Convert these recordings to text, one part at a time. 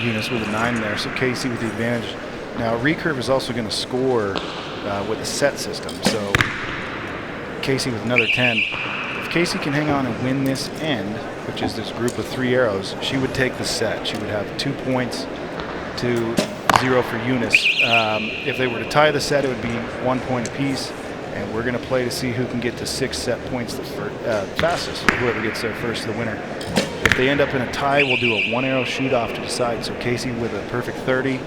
Eunice with a 9 there, so Casey with the advantage. Now, Recurve is also going to score with a set system, so Casey with another 10. If Casey can hang on and win this end, which is this group of 3 arrows, she would take the set. She would have 2 points to 0 for Eunice. If they were to tie the set, it would be 1 point apiece, and we're going to play to see who can get to 6 set points the fastest. Whoever gets there first, the winner. If they end up in a tie, we'll do a 1-arrow shoot-off to decide. So Casey with a perfect 30.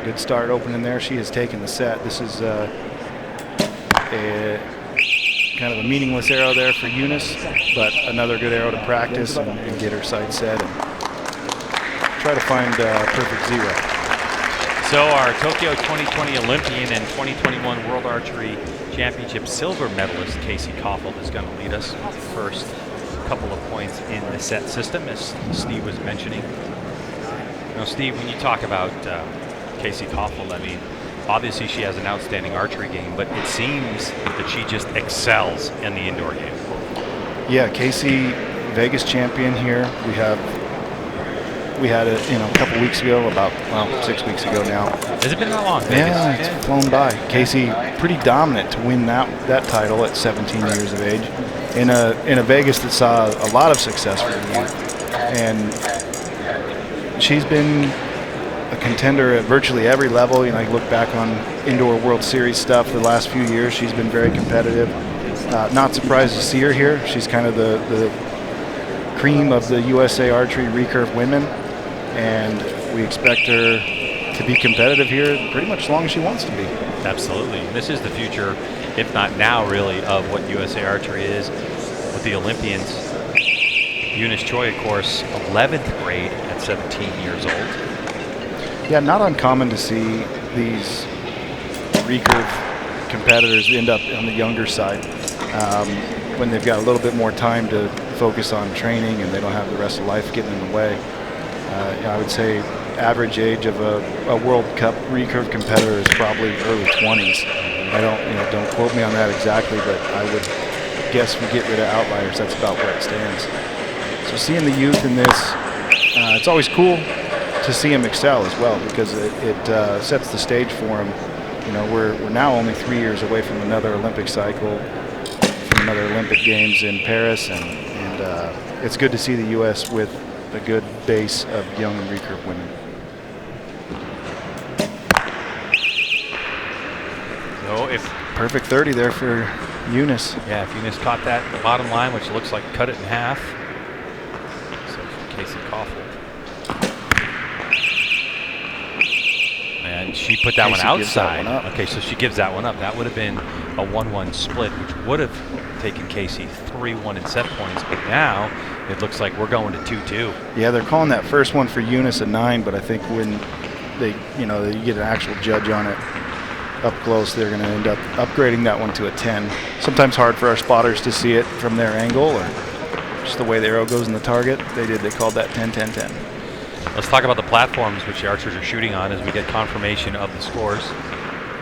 Good start opening there. She has taken the set. This is kind of a meaningless arrow there for Eunice, but another good arrow to practice and get her side set and try to find perfect 0. So our Tokyo 2020 Olympian and 2021 World Archery Championship silver medalist Casey Kaufhold is going to lead us with the first couple of points in the set system, as Steve was mentioning. Now, Steve, when you talk about Casey Kaufhold, I mean, obviously she has an outstanding archery game, but it seems that she just excels in the indoor game. Yeah, Casey, Vegas champion here. We had it, a couple weeks ago, about 6 weeks ago now. Has it been that long? Yeah, it's flown by. Casey, pretty dominant to win that title at 17 years of age in a Vegas that saw a lot of success for the youth, and she's been a contender at virtually every level. You look back on indoor World Series stuff the last few years. She's been very competitive. Not surprised to see her here. She's kind of the cream of the USA Archery Recurve women, and we expect her to be competitive here pretty much as long as she wants to be. Absolutely. And this is the future, if not now really, of what USA Archery is with the Olympians. Eunice Choi, of course, 11th grade at 17 years old. Yeah, not uncommon to see these Recurve competitors end up on the younger side when they've got a little bit more time to focus on training and they don't have the rest of life getting in the way. I would say average age of a World Cup Recurve competitor is probably early 20s. I don't quote me on that exactly, but I would guess we get rid of outliers. That's about where it stands. So seeing the youth in this, it's always cool to see them excel as well, because it sets the stage for them. We're now only 3 years away from another Olympic cycle, from another Olympic Games in Paris, and it's good to see the U.S. with a good base of young Recurve women. So if perfect 30 there for Eunice. Yeah, if Eunice caught that at the bottom line, which looks like cut it in half. So for Casey Kaufhold. And she put that one outside. Okay, so she gives that one up. That would have been a 1-1 split, which would have taken Casey 3-1 in set points. But now it looks like we're going to 2-2. Yeah, they're calling that first one for Eunice a 9, but I think when they get an actual judge on it up close, they're going to end up upgrading that one to a 10. Sometimes hard for our spotters to see it from their angle or just the way the arrow goes in the target. They called that 10-10-10. Let's talk about the platforms which the archers are shooting on as we get confirmation of the scores.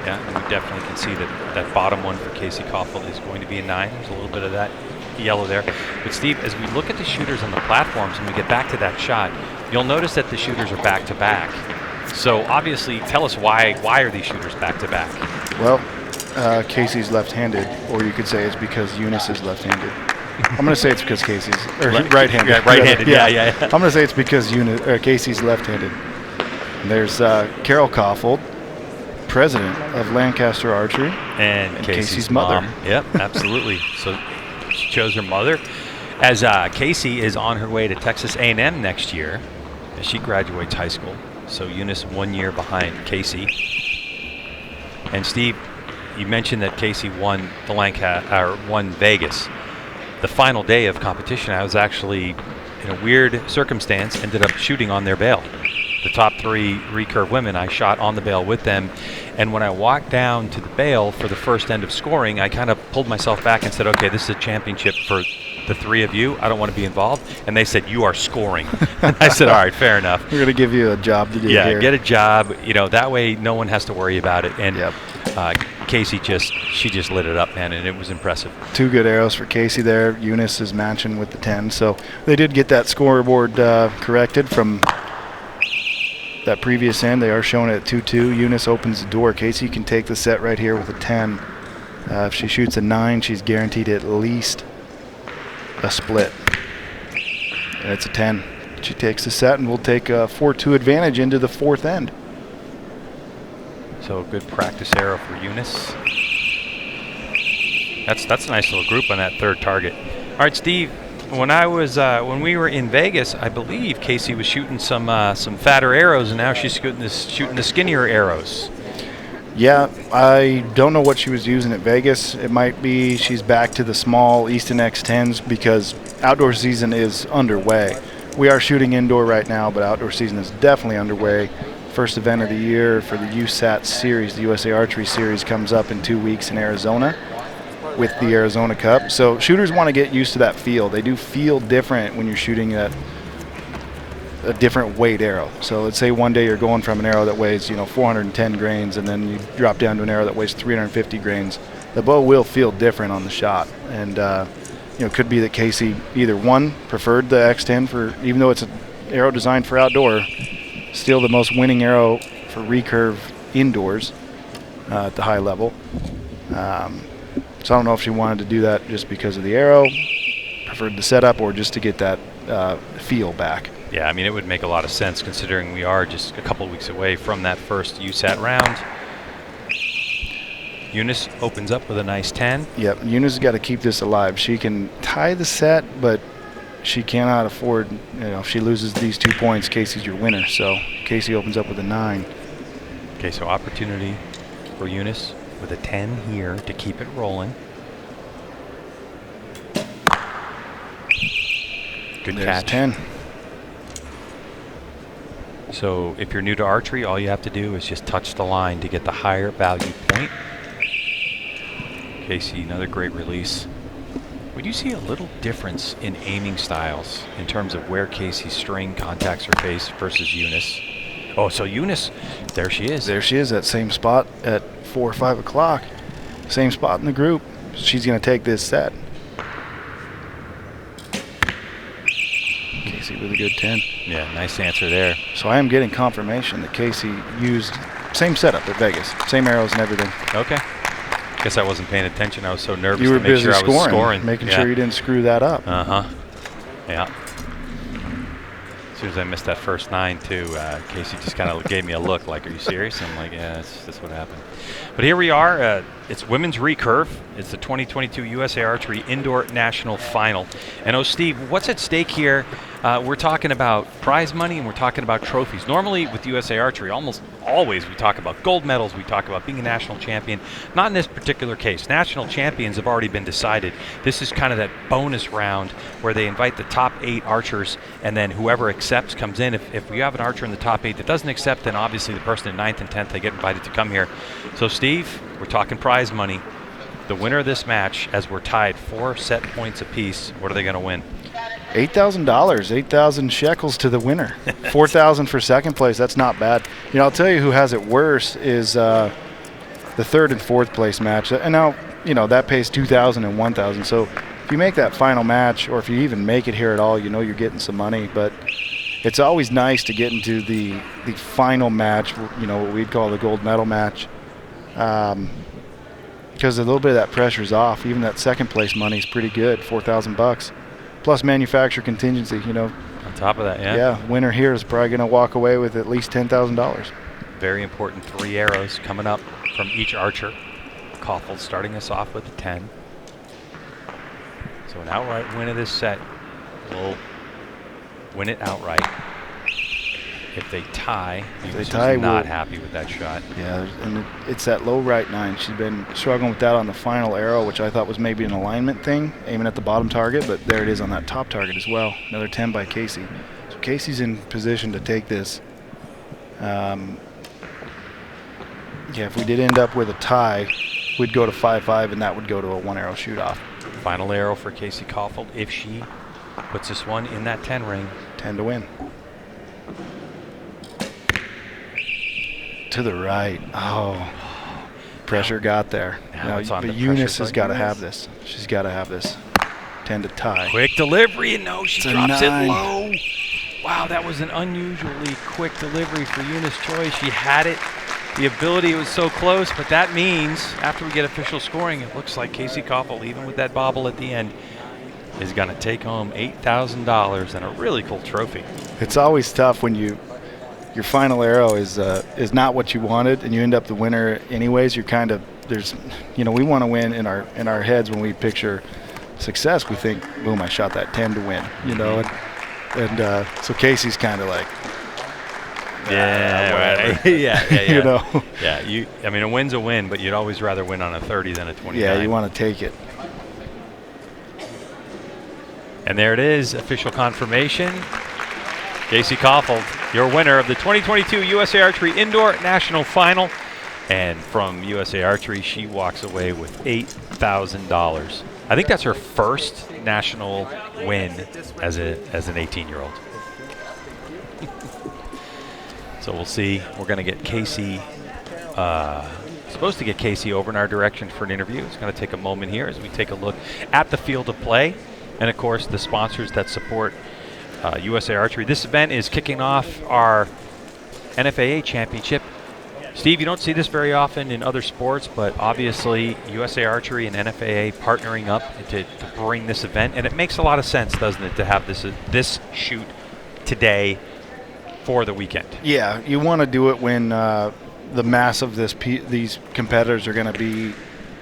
Yeah, and we definitely can see that bottom one for Casey Kaufhold is going to be a 9. There's a little bit of that yellow there. But Steve, as we look at the shooters on the platforms and we get back to that shot, you'll notice that the shooters are back to back. So obviously, tell us why are these shooters back to back? Well, Casey's left-handed, or you could say it's because Eunice is left-handed. I'm going to say it's because Casey's right-handed. Yeah, right-handed. Yeah. I'm going to say it's because Casey's left-handed. And there's Carol Kaufhold, president of Lancaster Archery, and Casey's mother. Yep, absolutely. So she chose her mother. As Casey is on her way to Texas A&M next year, as she graduates high school. So Eunice 1 year behind Casey. And Steve, you mentioned that Casey won won Vegas. The final day of competition, I was actually in a weird circumstance, ended up shooting on their bail. The top 3 Recurve women, I shot on the bail with them. And when I walked down to the bail for the first end of scoring, I kind of pulled myself back and said, okay, this is a championship for the 3 of you. I don't want to be involved. And they said, you are scoring. I said, all right, fair enough. We're going to give you a job to do here. Yeah, get a job. That way no one has to worry about it. And Casey just lit it up, man, and it was impressive. 2 good arrows for Casey there. Eunice is matching with the 10. So they did get that scoreboard corrected from that previous end. They are showing it at 2-2. Eunice opens the door. Casey can take the set right here with a 10. If she shoots a 9, she's guaranteed at least a split. And it's a 10. She takes the set, and we'll take a 4-2 advantage into the fourth end. So a good practice arrow for Eunice. That's a nice little group on that third target. All right, Steve. When we were in Vegas, I believe Casey was shooting some fatter arrows, and now she's shooting the skinnier arrows. Yeah, I don't know what she was using at Vegas. It might be she's back to the small Easton X10s because outdoor season is underway. We are shooting indoor right now, but outdoor season is definitely underway. First event of the year for the USAT series, the USA Archery Series, comes up in 2 weeks in Arizona with the Arizona Cup. So shooters want to get used to that feel. They do feel different when you're shooting a different weight arrow. So let's say one day you're going from an arrow that weighs 410 grains, and then you drop down to an arrow that weighs 350 grains. The bow will feel different on the shot, and it could be that Casey either one preferred the X10 for, even though it's an arrow designed for outdoor, still the most winning arrow for recurve indoors at the high level. So I don't know if she wanted to do that just because of the arrow, preferred the setup, or just to get that feel back. Yeah, I mean, it would make a lot of sense considering we are just a couple of weeks away from that first USAT round. Eunice opens up with a nice 10. Yep, Eunice has got to keep this alive. She can tie the set, but she cannot afford, if she loses these 2 points, Casey's your winner. So Casey opens up with a 9. Okay, so opportunity for Eunice with a 10 here to keep it rolling. Good There's catch. 10. So if you're new to archery, all you have to do is just touch the line to get the higher value point. Casey, another great release. Would you see a little difference in aiming styles in terms of where Casey's string contacts her face versus Eunice? Oh, so Eunice, there she is. There she is, that same spot at 4 or 5 o'clock. Same spot in the group. She's going to take this set. Casey with a good 10. Yeah, nice answer there. So I am getting confirmation that Casey used same setup at Vegas, same arrows and everything. Okay. Guess I wasn't paying attention. I was so nervous You were to make busy sure I was scoring. making sure you didn't screw that up. Uh-huh. Yeah. As soon as I missed that first 9, too, Casey just kind of gave me a look like, are you serious? I'm like, yeah, that's what happened. But here we are. It's women's recurve. It's the 2022 USA Archery Indoor National Final. And, Steve, what's at stake here? We're talking about prize money and we're talking about trophies. Normally with USA Archery, almost always we talk about gold medals, we talk about being a national champion. Not in this particular case. National champions have already been decided. This is kind of that bonus round where they invite the top 8 archers, and then whoever accepts comes in. If we have an archer in the top 8 that doesn't accept, then obviously the person in 9th and 10th, they get invited to come here. So Steve, we're talking prize money. The winner of this match, as we're tied 4 set points apiece, what are they going to win? $8,000, 8,000 shekels to the winner. 4,000 for second place. That's not bad. I'll tell you who has it worse is the 3rd and 4th place match. And now, that pays 2,000 and 1,000. So if you make that final match, or if you even make it here at all, you're getting some money. But it's always nice to get into the final match, what we'd call the gold medal match. Because a little bit of that pressure's off. Even that second place money is pretty good, $4,000. Plus manufacturer contingency, On top of that, yeah. Yeah, winner here is probably going to walk away with at least $10,000. Very important 3 arrows coming up from each archer. Kaufhold starting us off with a 10. So an outright win of this set will win it outright. If they tie, Eunice is not happy with that shot. Yeah, and it's that low right 9. She's been struggling with that on the final arrow, which I thought was maybe an alignment thing, aiming at the bottom target, but there it is on that top target as well. Another 10 by Casey. So Casey's in position to take this. If we did end up with a tie, we'd go to 5-5, and that would go to a 1 arrow shoot-off. Final arrow for Casey Kaufhold if she puts this one in that 10 ring. 10 to win. To the right. Oh, pressure got there. Now it's on but the Eunice pressure has got to have this. She's got to have this. 10 to tie. Quick delivery, and no, she drops it low. Wow, that was an unusually quick delivery for Eunice Choi. She had it. The ability was so close, but that means after we get official scoring, it looks like Casey Kaufhold, even with that bobble at the end, is going to take home $8,000 and a really cool trophy. It's always tough when your final arrow is not what you wanted, and you end up the winner anyways. You're kind of we want to win in our heads when we picture success. We think, boom, I shot that 10 to win, and so Casey's kind of like, yeah, yeah. you know, yeah. I mean, a win's a win, but you'd always rather win on a 30 than a 29. Yeah, you want to take it. And there it is, official confirmation. Casey Kaufhold, your winner of the 2022 USA Archery Indoor National Final. And from USA Archery, she walks away with $8,000. I think that's her first national win as an 18-year-old. So we'll see. We're going to get Casey, supposed to get Casey over in our direction for an interview. It's going to take a moment here as we take a look at the field of play. And, of course, the sponsors that support USA Archery. This event is kicking off our NFAA championship. Steve, you don't see this very often in other sports, but obviously USA Archery and NFAA partnering up to bring this event. And it makes a lot of sense, doesn't it, to have this shoot today for the weekend? Yeah, you want to do it when the mass of these competitors are going to be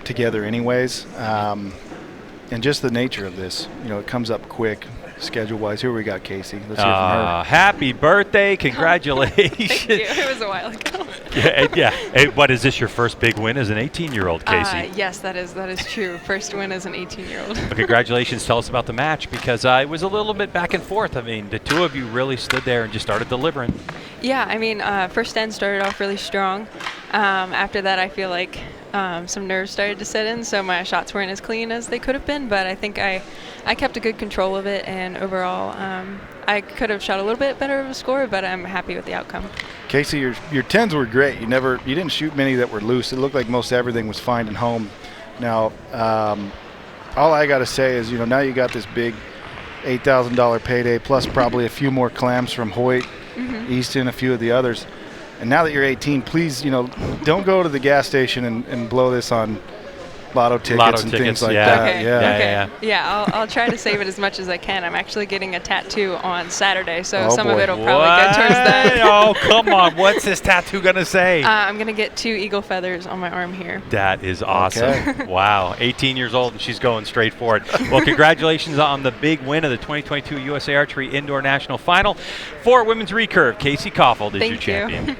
together anyways. And just the nature of this, it comes up quick, schedule-wise. Here we got Casey. Let's hear from her. Happy birthday. Congratulations. Thank you. It was a while ago. Yeah. Hey, what, is this your first big win as an 18-year-old, Casey? Yes, that is true. First win as an 18-year-old. Well, congratulations. Tell us about the match, because it was a little bit back and forth. I mean, the two of you really stood there and just started delivering. Yeah, I mean, first end started off really strong. After that, I feel like some nerves started to set in, so my shots weren't as clean as they could have been, but I think I kept a good control of it, and overall I could have shot a little bit better of a score, but I'm happy with the outcome. Casey, your 10s were great. You didn't shoot many that were loose. It looked like most everything was finding home. Now, all I got to say is, now you got this big $8,000 payday, plus probably a few more clams from Hoyt, Easton, a few of the others. And now that you're 18, please, don't go to the gas station and blow this on lotto tickets things like that. Okay. Yeah, I'll try to save it as much as I can. I'm actually getting a tattoo on Saturday, so some of it will probably go towards that. Oh, come on. What's this tattoo going to say? I'm going to get 2 eagle feathers on my arm here. That is awesome. Okay. Wow. 18 years old, and she's going straight for it. Well, congratulations on the big win of the 2022 USA Archery Indoor National Final. For women's recurve, Casey Kaufhold is your champion.